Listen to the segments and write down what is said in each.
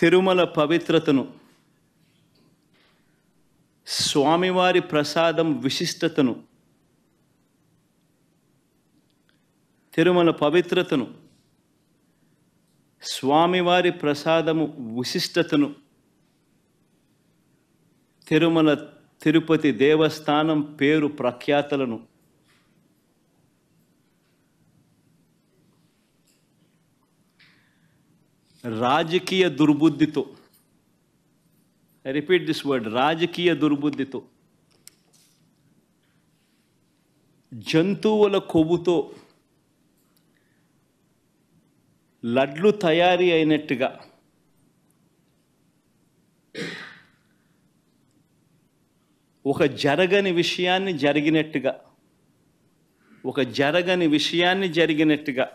తిరుమల పవిత్రతను, స్వామివారి ప్రసాదం విశిష్టతను, తిరుమల పవిత్రతను, స్వామివారి ప్రసాదము విశిష్టతను, తిరుమల తిరుపతి దేవస్థానం పేరు ప్రఖ్యాతలను, రాజకీయ దుర్బుద్ధితో, ఐ రిపీట్ దిస్ వర్డ్, రాజకీయ దుర్బుద్ధితో, జంతువుల కొవ్వుతో లడ్లు తయారీ అయినట్టుగా ఒక జరగని విషయాన్ని జరిగినట్టుగా, ఒక జరగని విషయాన్ని జరిగినట్టుగా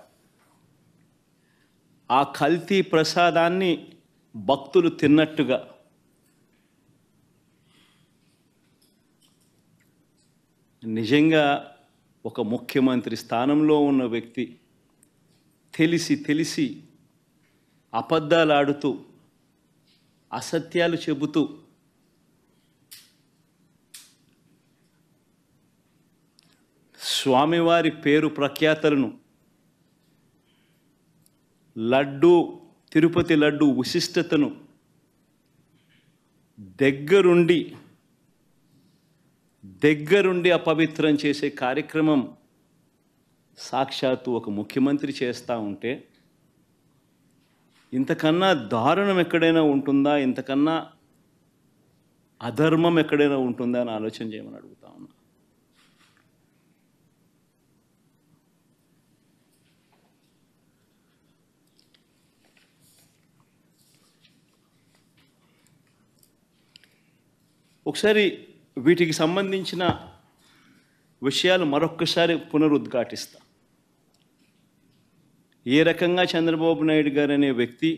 ఆ కల్తీ ప్రసాదాన్ని భక్తులు తిన్నట్టుగా నిజంగా ఒక ముఖ్యమంత్రి స్థానంలో ఉన్న వ్యక్తి తెలిసి అబద్ధాలు ఆడుతూ అసత్యాలు చెబుతూ స్వామివారి పేరు ప్రఖ్యాతలను, లడ్డు తిరుపతి లడ్డు విశిష్టతను దగ్గరుండి అపవిత్రం చేసే కార్యక్రమం సాక్షాత్తు ఒక ముఖ్యమంత్రి చేస్తూ ఉంటే ఇంతకన్నా దారుణం ఎక్కడైనా ఉంటుందా, ఇంతకన్నా అధర్మం ఎక్కడైనా ఉంటుందా అని ఆలోచన చేయమని అడుగుతా ఉన్నా. ఒకసారి వీటికి సంబంధించిన విషయాలు మరొక్కసారి పునరుద్ఘాటిస్తా. ఏ రకంగా చంద్రబాబు నాయుడు గారు అనే వ్యక్తి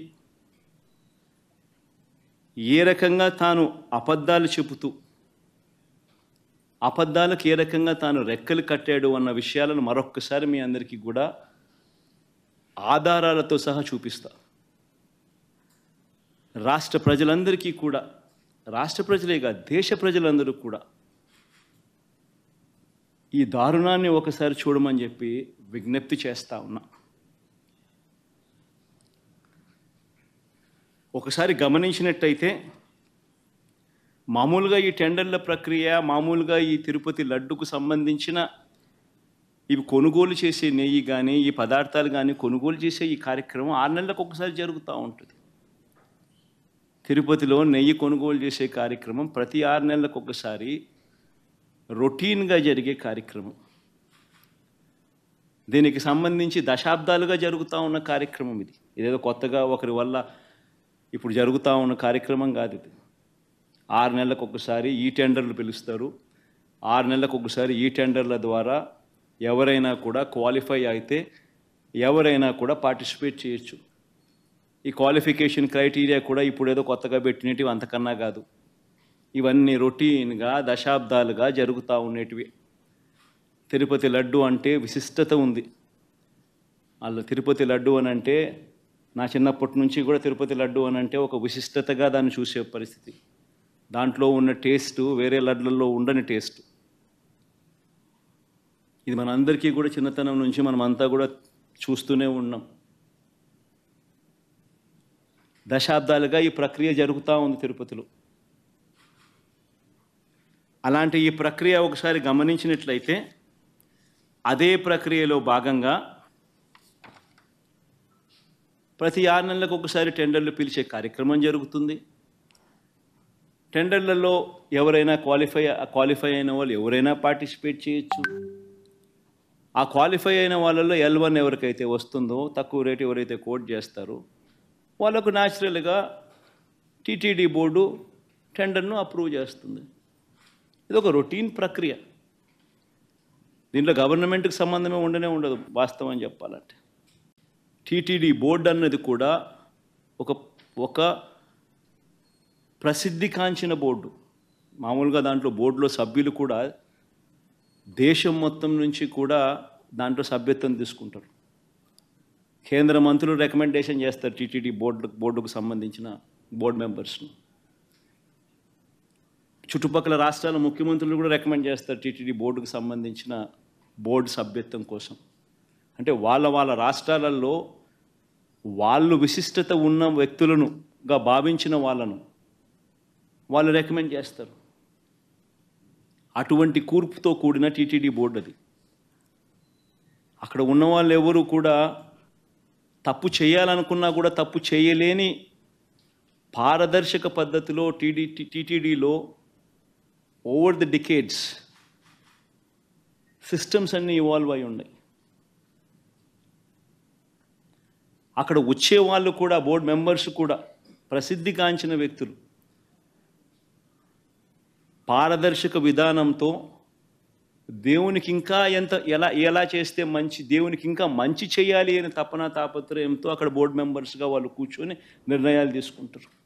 ఏ రకంగా తాను అబద్ధాలు చెబుతూ అబద్ధాలకు ఏ రకంగా తాను రెక్కలు కట్టాడు అన్న విషయాలను మరొక్కసారి మీ అందరికీ కూడా ఆధారాలతో సహా చూపిస్తా. రాష్ట్ర ప్రజలందరికీ కూడా, రాష్ట్ర ప్రజలే కాదు దేశ ప్రజలందరూ కూడా ఈ దారుణాన్ని ఒకసారి చూడమని చెప్పి విజ్ఞప్తి చేస్తా ఉన్నా. ఒకసారి గమనించినట్టయితే మామూలుగా ఈ టెండర్ల ప్రక్రియ, మామూలుగా ఈ తిరుపతి లడ్డుకు సంబంధించిన ఇవి కొనుగోలు చేసే నెయ్యి కానీ ఈ పదార్థాలు కానీ కొనుగోలు చేసే ఈ కార్యక్రమం 6 నెలలకు ఒకసారి జరుగుతూ ఉంటుంది. తిరుపతిలో నెయ్యి కొనుగోలు చేసే కార్యక్రమం ప్రతి 6 నెలలకు ఒకసారి రొటీన్గా జరిగే కార్యక్రమం. దీనికి సంబంధించి దశాబ్దాలుగా జరుగుతూ ఉన్న కార్యక్రమం ఇది. ఇదేదో కొత్తగా ఒకరి వల్ల ఇప్పుడు జరుగుతూ ఉన్న కార్యక్రమం కాదు ఇది. 6 నెలలకు ఒకసారి ఈ టెండర్లు పిలుస్తారు. 6 నెలలకు ఒకసారి ఈ టెండర్ల ద్వారా ఎవరైనా కూడా క్వాలిఫై అయితే ఎవరైనా కూడా పార్టిసిపేట్ చేయొచ్చు. ఈ క్వాలిఫికేషన్ క్రైటీరియా కూడా ఇప్పుడు ఏదో కొత్తగా పెట్టినవి అంతకన్నా కాదు. ఇవన్నీ రొటీన్గా దశాబ్దాలుగా జరుగుతూ ఉండేటివి. తిరుపతి లడ్డు అంటే విశిష్టత ఉంది. అలా తిరుపతి లడ్డు అని అంటే నా చిన్నప్పటి నుంచి కూడా తిరుపతి లడ్డు అని అంటే ఒక విశిష్టతగా దాన్ని చూసే పరిస్థితి. దాంట్లో ఉన్న టేస్టు వేరే లడ్లలో ఉండని టేస్ట్. ఇది మనందరికీ కూడా చిన్నతనం నుంచి మనమంతా కూడా చూస్తూనే ఉన్నాం. దశాబ్దాలుగా ఈ ప్రక్రియ జరుగుతూ ఉంది తిరుపతిలో. అలాంటి ఈ ప్రక్రియ ఒకసారి గమనించినట్లయితే అదే ప్రక్రియలో భాగంగా ప్రతి 6 నెలలకు ఒకసారి టెండర్లు పిలిచే కార్యక్రమం జరుగుతుంది. టెండర్లలో ఎవరైనా క్వాలిఫై అయిన వాళ్ళు ఎవరైనా పార్టిసిపేట్ చేయొచ్చు. ఆ క్వాలిఫై అయిన వాళ్ళల్లో L1 ఎవరికైతే వస్తుందో, తక్కువ రేటు ఎవరైతే కోట్ చేస్తారో వాళ్ళకు న్యాచురల్గా టీటీడీ బోర్డు టెండర్ను అప్రూవ్ చేస్తుంది. ఇది ఒక రొటీన్ ప్రక్రియ. దీంట్లో గవర్నమెంట్కి సంబంధమే ఉండదు వాస్తవం చెప్పాలంటే. టీటీడీ బోర్డు అన్నది కూడా ఒక ప్రసిద్ధికాంచిన బోర్డు. మామూలుగా దాంట్లో బోర్డులో సభ్యులు కూడా దేశం మొత్తం నుంచి కూడా దాంట్లో సభ్యత్వం తీసుకుంటారు. కేంద్ర మంత్రులు రికమెండేషన్ చేస్తారు టీటీడీ బోర్డుకు సంబంధించిన బోర్డు మెంబర్స్ను. చుట్టుపక్కల రాష్ట్రాల ముఖ్యమంత్రులు కూడా రికమెండ్ చేస్తారు టీటీడీ బోర్డుకు సంబంధించిన బోర్డు సభ్యత్వం కోసం. అంటే వాళ్ళ రాష్ట్రాలలో వాళ్ళు విశిష్టత ఉన్న వ్యక్తులనుగా భావించిన వాళ్ళు రికమెండ్ చేస్తారు. అటువంటి కూర్పుతో కూడిన టీటీడీ బోర్డు అది. అక్కడ ఉన్న వాళ్ళు ఎవరు కూడా తప్పు చేయాలనుకున్నా కూడా తప్పు చేయలేని పారదర్శక పద్ధతిలో టీటీడీలో ఓవర్ ది డికేడ్స్ సిస్టమ్స్ అన్నీ ఇవాల్వ్ అయి ఉన్నాయి. అక్కడ వచ్చే వాళ్ళు కూడా బోర్డు మెంబర్స్ కూడా ప్రసిద్ధిగాంచిన వ్యక్తులు. పారదర్శక విధానంతో దేవునికి ఇంకా ఎలా చేస్తే మంచి, దేవునికి ఇంకా మంచి చేయాలి అని తాపత్రయంతో అక్కడ బోర్డు మెంబర్స్గా వాళ్ళు కూర్చొని నిర్ణయాలు తీసుకుంటారు.